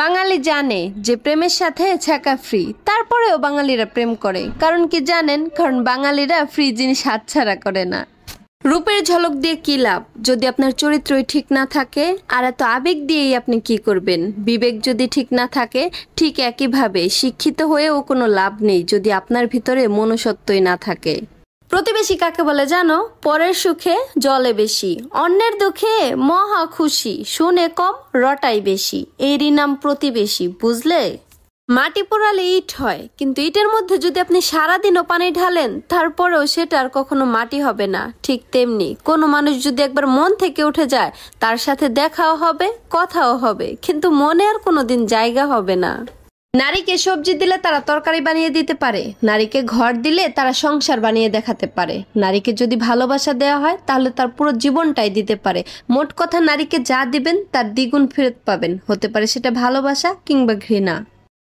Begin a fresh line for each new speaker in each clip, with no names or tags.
বাঙালি জানে যে প্রেমের সাথে ছ্যাঁকা ফ্রি, তারপরেও বাঙালিরা প্রেম করে। কারণ কি জানেন? কারণ বাঙালিরা ফ্রি জিনিস হাতছাড়া করে না। রূপের ঝলক দিয়ে কি লাভ যদি আপনার চরিত্রই ঠিক না থাকে? আর এত আবেগ দিয়েই আপনি কি করবেন? বিবেক যদি ঠিক না থাকে, ঠিক একইভাবে শিক্ষিত হয়েও কোনো লাভ নেই যদি আপনার ভিতরে মনুষ্যত্বই না থাকে। প্রতিবেশী কাকে বলে জানো? পরের সুখে জলে বেশি, অন্যের দুঃখে মহা খুশি, শুনে কম রটাই বেশি, এরই নাম প্রতিবেশী, বুঝলে? মাটি পোড়ালে ইট হয়, কিন্তু ইটের মধ্যে যদি আপনি সারাদিনও পানি ঢালেন তারপরেও সেটা আর কখনো মাটি হবে না। ঠিক তেমনি কোনো মানুষ যদি একবার মন থেকে উঠে যায়, তার সাথে দেখাও হবে, কথাও হবে, কিন্তু মনে আর কোনোদিন জায়গা হবে না। নারীকে সবজি দিলে তারা তরকারি বানিয়ে দিতে পারে, নারীকে ঘর দিলে তারা সংসার বানিয়ে দেখাতে পারে, নারীকে যদি ভালোবাসা দেওয়া হয় তাহলে তার পুরো জীবনটাই দিতে পারে। মোট কথা, নারীকে যা দিবেন তার দ্বিগুণ ফেরত পাবেন, হতে পারে সেটা ভালোবাসা কিংবা ঘৃণা।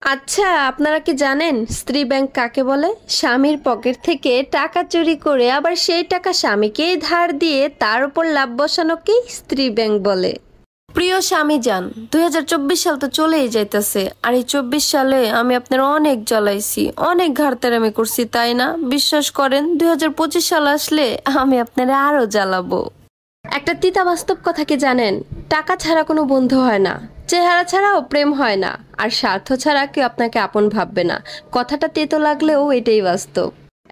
আচ্ছা, আপনারা কি জানেন স্ত্রী ব্যাংক কাকে বলে? স্বামীর পকেট থেকে টাকা চুরি করে আবার সেই টাকা স্বামীকেই ধার দিয়ে তার উপর লাভ বসানোকেই স্ত্রী ব্যাংক বলে। প্রিয় স্বামী যান, 2024 সাল তো চলেই যাইতেছে, আর এই 24 সালে আমি আপনার অনেক জ্বালাইছি, অনেক ঘাড়তেরামি করছি, তাই না? বিশ্বাস করেন, 2025 সাল আসলে আমি আপনারা আরো জ্বালাবো। একটা তিতা বাস্তব কথা কি জানেন? টাকা ছাড়া কোনো বন্ধু হয় না, চেহারা ছাড়াও প্রেম হয় না, আর স্বার্থ ছাড়া কেউ আপনাকে আপন ভাববে না। কথাটা তেতো লাগলেও এটাই বাস্তব।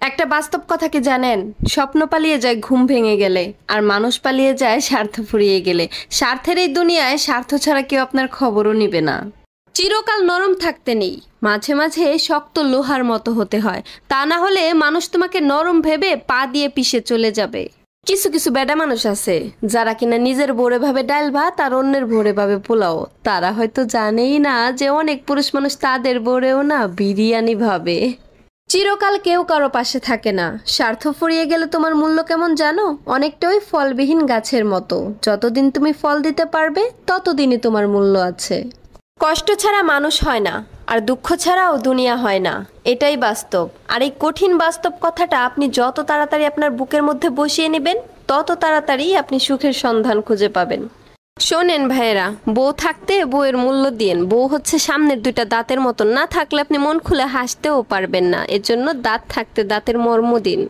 একটা বাস্তব কথা কি জানেন? স্বপ্ন পালিয়ে যায় ঘুম ভেঙে গেলে, আর মানুষ পালিয়ে যায় স্বার্থ ফুরিয়ে গেলে। স্বার্থের এই দুনিয়ায় স্বার্থ ছাড়া কেউ আপনার খবরও নিবে না। চিরকাল নরম থাকতে নেই, মাঝে মাঝে শক্ত লোহার মতো হতে হয়, তা না হলে মানুষ তোমাকে নরম ভেবে পা দিয়ে পিষে চলে যাবে। কিছু কিছু বেডা মানুষ আছে যারা কিনা নিজের ভোরে ভাবে ডাল ভাত আর অন্যের ভোরে ভাবে পোলাও। তারা হয়তো জানেই না যে অনেক পুরুষ মানুষ তাদের ভোরেও না বিরিয়ানি ভাবে। চিরকাল কেউ কারো পাশে থাকে না। স্বার্থ ফুরিয়ে গেলে তোমার মূল্য কেমন জানো? অনেকটাই ফলবিহীন গাছের মতো, যতদিন তুমি ফল দিতে পারবে ততদিনই তোমার মূল্য আছে। কষ্ট ছাড়া মানুষ হয় না, আর দুঃখ ছাড়াও দুনিয়া হয় না, এটাই বাস্তব। আর এই কঠিন বাস্তব কথাটা আপনি যত তাড়াতাড়ি আপনার বুকের মধ্যে বসিয়ে নেবেন, তত তাড়াতাড়ি আপনি সুখের সন্ধান খুঁজে পাবেন। শোনেন ভাইয়েরা, বউ থাকতে বউয়ের মূল্য দিয়েন। বউ হচ্ছে সামনের দুইটা দাঁতের মতো, না থাকলে আপনি মন খুলে হাসতেও পারবেন না, এজন্য দাঁত থাকতে দাঁতের মর্ম দিন।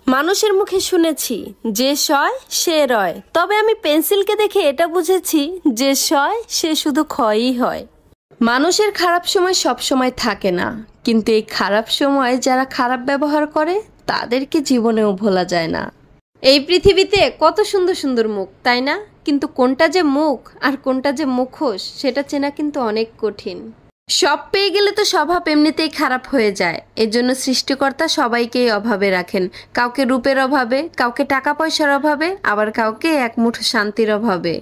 মানুষের মুখে শুনেছি যে সয় সে রয়, তবে আমি পেন্সিলকে দেখে এটা বুঝেছি যে সয় সে শুধু ক্ষয়ই হয়। মানুষের খারাপ সময় সব সময় থাকে না, কিন্তু এই খারাপ সময় যারা খারাপ ব্যবহার করে তাদেরকে জীবনেও ভোলা যায় না। এই পৃথিবীতে কত সুন্দর সুন্দর মুখ, তাই না? কিন্তু কোনটা যে মুখ আর কোনটা যে মুখোশ সেটা চেনা কিন্তু অনেক কঠিন। সব পেয়ে গেলে তো স্বভাব এমনিতেই খারাপ হয়ে যায়। এজন্য সৃষ্টিকর্তা সবাইকেই অভাবে রাখেন, কাউকে রূপের অভাবে, কাউকে টাকা পয়সার অভাবে, আবার কাউকে এক মুঠো শান্তির অভাবে।